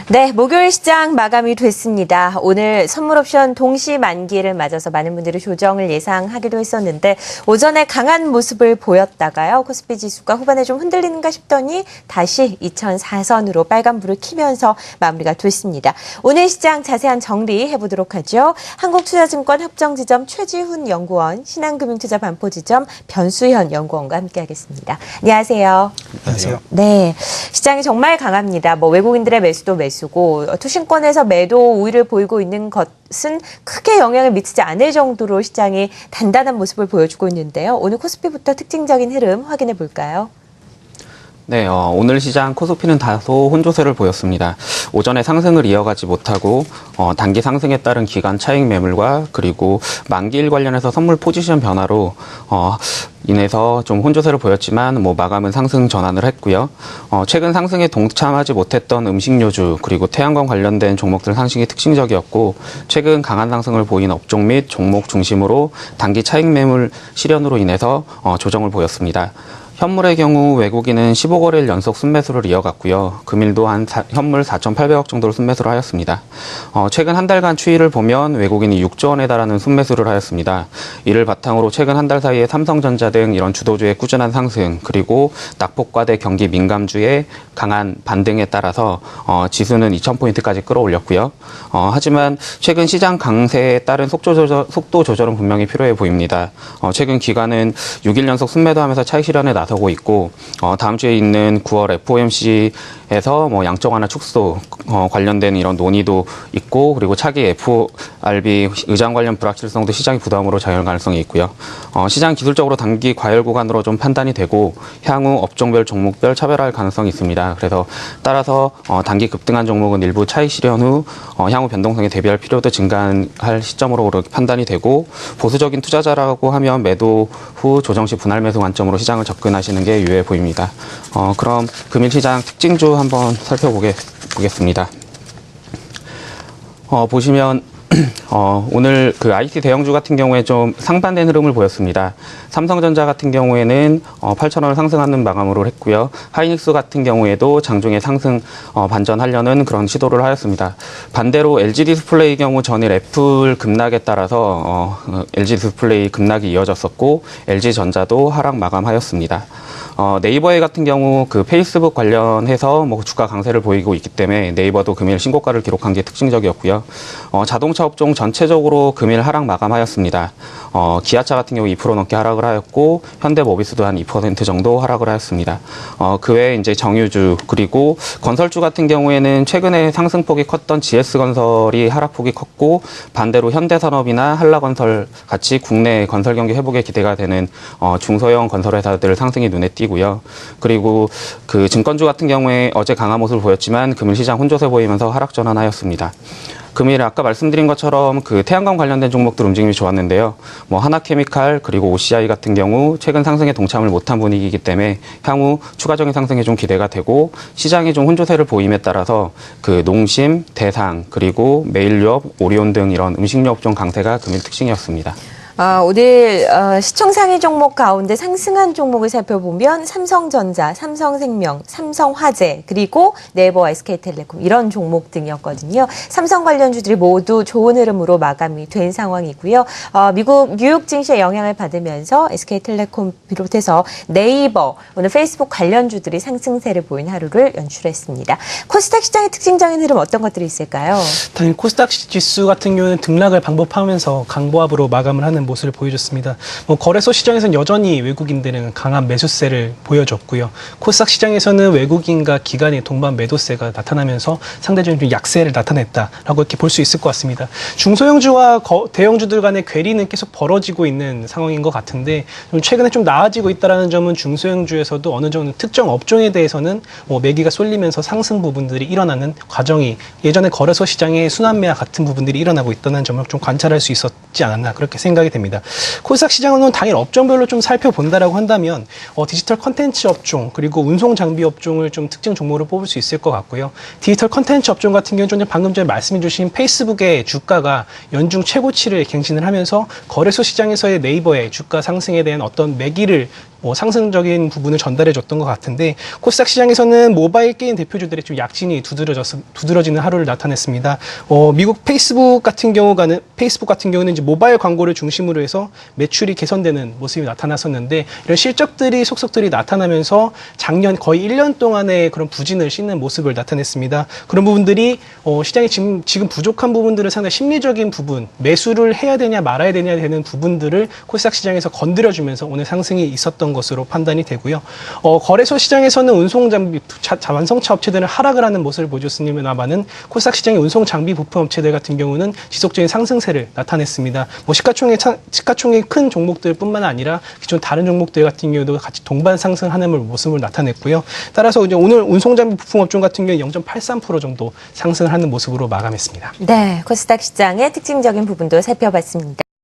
네, 목요일 시장 마감이 됐습니다. 오늘 선물 옵션 동시 만기를 맞아서 많은 분들이 조정을 예상하기도 했었는데 오전에 강한 모습을 보였다가요. 코스피 지수가 후반에 좀 흔들리는가 싶더니 다시 2004선으로 빨간불을 켜면서 마무리가 됐습니다. 오늘 시장 자세한 정리해보도록 하죠. 한국투자증권 협정지점 최지훈 연구원, 신한금융투자 반포지점 변수현 연구원과 함께하겠습니다. 안녕하세요. 안녕하세요. 네, 시장이 정말 강합니다. 외국인들의 매수도 매수고 투신권에서 매도 우위를 보이고 있는 것은 크게 영향을 미치지 않을 정도로 시장이 단단한 모습을 보여주고 있는데요. 오늘 코스피부터 특징적인 흐름 확인해 볼까요? 네, 오늘 시장 코스피는 다소 혼조세를 보였습니다. 오전에 상승을 이어가지 못하고 단기 상승에 따른 기간 차익 매물과 그리고 만기일 관련해서 선물 포지션 변화로 인해서 좀 혼조세를 보였지만 마감은 상승 전환을 했고요. 최근 상승에 동참하지 못했던 음식료주 그리고 태양광 관련된 종목들 상승이 특징적이었고 최근 강한 상승을 보인 업종 및 종목 중심으로 단기 차익 매물 실현으로 인해서 조정을 보였습니다. 현물의 경우 외국인은 15거래일 연속 순매수를 이어갔고요. 금일도 현물 4,800억 정도로 순매수를 하였습니다. 최근 한 달간 추이를 보면 외국인이 6조 원에 달하는 순매수를 하였습니다. 이를 바탕으로 최근 한 달 사이에 삼성전자 등 이런 주도주의 꾸준한 상승 그리고 낙폭과대 경기 민감주의 강한 반등에 따라서 지수는 2,000포인트까지 끌어올렸고요. 하지만 최근 시장 강세에 따른 속도 조절은 분명히 필요해 보입니다. 최근 기관은 6일 연속 순매도하면서 차익 실현에 나서고 있고 다음 주에 있는 9월 FOMC에서 양적 완화 축소 관련된 이런 논의도 있고 그리고 차기 FRB 의장 관련 불확실성도 시장의 부담으로 작용할 가능성이 있고요. 시장 기술적으로 단기 과열 구간으로 좀 판단이 되고 향후 업종별 종목별 차별화할 가능성이 있습니다. 그래서 따라서 단기 급등한 종목은 일부 차익 실현 후 향후 변동성에 대비할 필요도 증가할 시점으로 그렇게 판단이 되고 보수적인 투자자라고 하면 매도 후 조정 시 분할 매수 관점으로 시장을 접근하시는 게 유효해 보입니다. 그럼 금일 시장 특징주 한번 살펴보겠습니다. 보시면 오늘 그 IT 대형주 같은 경우에 좀 상반된 흐름을 보였습니다. 삼성전자 같은 경우에는 8,000원을 상승하는 마감으로 했고요. 하이닉스 같은 경우에도 장중에 상승 반전하려는 그런 시도를 하였습니다. 반대로 LG 디스플레이 경우 전일 애플 급락에 따라서 LG 디스플레이 급락이 이어졌었고 LG전자도 하락 마감하였습니다. 네이버의 같은 경우 그 페이스북 관련해서 주가 강세를 보이고 있기 때문에 네이버도 금일 신고가를 기록한 게 특징적이었고요. 자동차 업종 전체적으로 금일 하락 마감하였습니다. 기아차 같은 경우 2% 넘게 하락을 하였고 현대모비스도 한 2% 정도 하락을 하였습니다. 그 외에 이제 정유주 그리고 건설주 같은 경우에는 최근에 상승폭이 컸던 GS건설이 하락폭이 컸고 반대로 현대산업이나 한라건설 같이 국내 건설 경기 회복에 기대가 되는 중소형 건설회사들 상승이 눈에 띄고요. 그리고 그 증권주 같은 경우에 어제 강한 모습을 보였지만 금일 시장 혼조세 보이면서 하락 전환하였습니다. 금일 아까 말씀드린 것처럼 그 태양광 관련된 종목들 움직임이 좋았는데요. 하나케미칼 그리고 OCI 같은 경우 최근 상승에 동참을 못한 분위기이기 때문에 향후 추가적인 상승에 좀 기대가 되고 시장이 좀 혼조세를 보임에 따라서 그 농심, 대상 그리고 메일유업, 오리온 등 이런 음식료 업종 강세가 금일 특징이었습니다. 오늘 시총 상위 종목 가운데 상승한 종목을 살펴보면 삼성전자, 삼성생명, 삼성화재, 그리고 네이버와 SK텔레콤 이런 종목 등이었거든요. 삼성 관련주들이 모두 좋은 흐름으로 마감이 된 상황이고요. 미국 뉴욕 증시의 영향을 받으면서 SK텔레콤 비롯해서 네이버, 오늘 페이스북 관련주들이 상승세를 보인 하루를 연출했습니다. 코스닥 시장의 특징적인 흐름 어떤 것들이 있을까요? 당연히 코스닥 지수 같은 경우는 등락을 반복하면서 강보합으로 마감을 하는 모습을 보여줬습니다. 거래소 시장에서는 여전히 외국인들은 강한 매수세를 보여줬고요. 코스닥 시장에서는 외국인과 기관의 동반 매도세가 나타나면서 상대적인 좀 약세를 나타냈다라고 이렇게 볼 수 있을 것 같습니다. 중소형주와 대형주들 간의 괴리는 계속 벌어지고 있는 상황인 것 같은데 최근에 좀 나아지고 있다는 점은 중소형주에서도 어느 정도 특정 업종에 대해서는 매기가 쏠리면서 상승 부분들이 일어나는 과정이 예전에 거래소 시장의 순환매와 같은 부분들이 일어나고 있다는 점을 좀 관찰할 수 있었지 않았나 그렇게 생각이 됩니다. 코스닥 시장은 당일 업종별로 좀 살펴본다라고 한다면 디지털 컨텐츠 업종 그리고 운송 장비 업종을 좀 특징 종목으로 뽑을 수 있을 것 같고요. 디지털 컨텐츠 업종 같은 경우는 방금 전에 말씀해 주신 페이스북의 주가가 연중 최고치를 갱신을 하면서 거래소 시장에서의 네이버의 주가 상승에 대한 어떤 매기를 상승적인 부분을 전달해줬던 것 같은데 코스닥 시장에서는 모바일 게임 대표주들의 좀 약진이 두드러지는 하루를 나타냈습니다. 미국 페이스북 같은 경우는 이제 모바일 광고를 중심으로 해서 매출이 개선되는 모습이 나타났었는데 이런 실적들이 속속들이 나타나면서 작년 거의 1년 동안의 그런 부진을 씻는 모습을 나타냈습니다. 그런 부분들이 시장이 지금 부족한 부분들을 상당히 심리적인 부분, 매수를 해야 되냐 말아야 되냐 되는 부분들을 코스닥 시장에서 건드려주면서 오늘 상승이 있었던 것으로 판단이 되고요. 거래소 시장에서는 운송장비, 완성차 업체들은 하락을 하는 모습을 보여줬습니다만은 코스닥 시장의 운송장비 부품 업체들 같은 경우는 지속적인 상승세를 나타냈습니다. 시가총액 큰 종목들뿐만 아니라 기존 다른 종목들 같은 경우도 같이 동반 상승하는 모습을 나타냈고요. 따라서 이제 오늘 운송장비 부품 업종 같은 경우 0.83% 정도 상승하는 모습으로 마감했습니다. 네, 코스닥 시장의 특징적인 부분도 살펴봤습니다.